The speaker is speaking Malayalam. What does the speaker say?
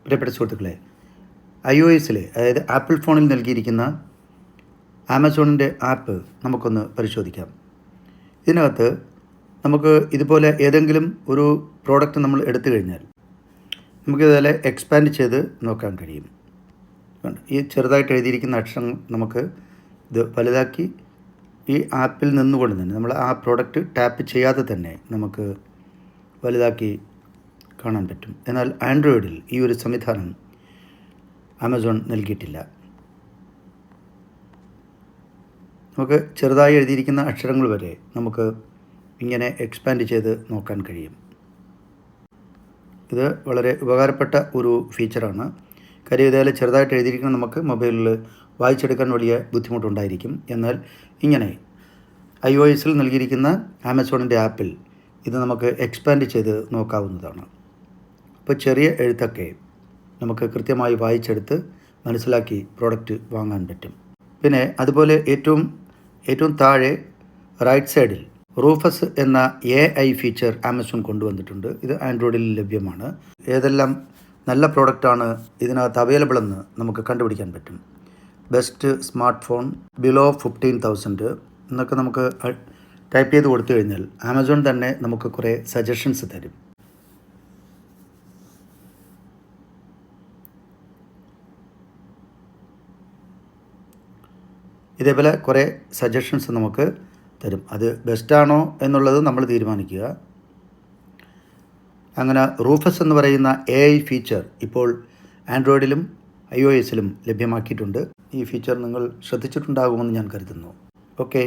പ്രിയപ്പെട്ട സുഹൃത്തുക്കളെ, iOS അതായത് ആപ്പിൾ ഫോണിൽ നൽകിയിരിക്കുന്ന ആമസോണിൻ്റെ ആപ്പ് നമുക്കൊന്ന് പരിശോധിക്കാം. ഇതിനകത്ത് നമുക്ക് ഇതുപോലെ ഏതെങ്കിലും ഒരു പ്രോഡക്റ്റ് നമ്മൾ എടുത്തു കഴിഞ്ഞാൽ നമുക്കിതുപോലെ എക്സ്പാൻഡ് ചെയ്ത് നോക്കാൻ കഴിയും. ഈ ചെറുതായിട്ട് എഴുതിയിരിക്കുന്ന അക്ഷരം നമുക്ക് ഇത് വലുതാക്കി ഈ ആപ്പിൽ നിന്നുകൊണ്ട് തന്നെ നമ്മൾ ആ പ്രോഡക്റ്റ് ടാപ്പ് ചെയ്യാതെ തന്നെ നമുക്ക് വലുതാക്കി കാണാൻ പറ്റും. എന്നാൽ ആൻഡ്രോയിഡിൽ ഈ ഒരു സംവിധാനം ആമസോൺ നൽകിയിട്ടില്ല. നമുക്ക് ചെറുതായി എഴുതിയിരിക്കുന്ന അക്ഷരങ്ങൾ വരെ നമുക്ക് ഇങ്ങനെ എക്സ്പാൻഡ് ചെയ്ത് നോക്കാൻ കഴിയും. ഇത് വളരെ ഉപകാരപ്പെട്ട ഒരു ഫീച്ചറാണ്. കാര്യം ഇതേപോലെ ചെറുതായിട്ട് എഴുതിയിരിക്കുന്ന നമുക്ക് മൊബൈലിൽ വായിച്ചെടുക്കാൻ വലിയ ബുദ്ധിമുട്ടുണ്ടായിരിക്കും. എന്നാൽ ഇങ്ങനെ iOS നൽകിയിരിക്കുന്ന ആമസോണിൻ്റെ ആപ്പിൽ ഇത് നമുക്ക് എക്സ്പാൻഡ് ചെയ്ത് നോക്കാവുന്നതാണ്. അപ്പോൾ ചെറിയ എഴുത്തൊക്കെ നമുക്ക് കൃത്യമായി വായിച്ചെടുത്ത് മനസ്സിലാക്കി പ്രോഡക്റ്റ് വാങ്ങാൻ പറ്റും. പിന്നെ അതുപോലെ ഏറ്റവും താഴെ റൈറ്റ് സൈഡിൽ റൂഫസ് എന്ന AI ഫീച്ചർ ആമസോൺ കൊണ്ടുവന്നിട്ടുണ്ട്. ഇത് ആൻഡ്രോയിഡിൽ ലഭ്യമാണ്. ഏതെല്ലാം നല്ല പ്രോഡക്റ്റാണ് ഇതിനകത്ത് അവൈലബിൾ എന്ന് നമുക്ക് കണ്ടുപിടിക്കാൻ പറ്റും. ബെസ്റ്റ് സ്മാർട്ട് ഫോൺ ബിലോ 15,000 എന്നൊക്കെ നമുക്ക് ടൈപ്പ് ചെയ്ത് കൊടുത്തു കഴിഞ്ഞാൽ ആമസോൺ തന്നെ നമുക്ക് കുറേ സജഷൻസ് തരും. ഇതേപോലെ കുറേ സജഷൻസ് നമുക്ക് തരും. അത് ബെസ്റ്റാണോ എന്നുള്ളത് നമ്മൾ തീരുമാനിക്കുക. അങ്ങനെ റൂഫസ് എന്ന് പറയുന്ന AI ഫീച്ചർ ഇപ്പോൾ ആൻഡ്രോയിഡിലും iOS ലഭ്യമാക്കിയിട്ടുണ്ട്. ഈ ഫീച്ചർ നിങ്ങൾ ശ്രദ്ധിച്ചിട്ടുണ്ടാകുമെന്ന് ഞാൻ കരുതുന്നു. ഓക്കെ.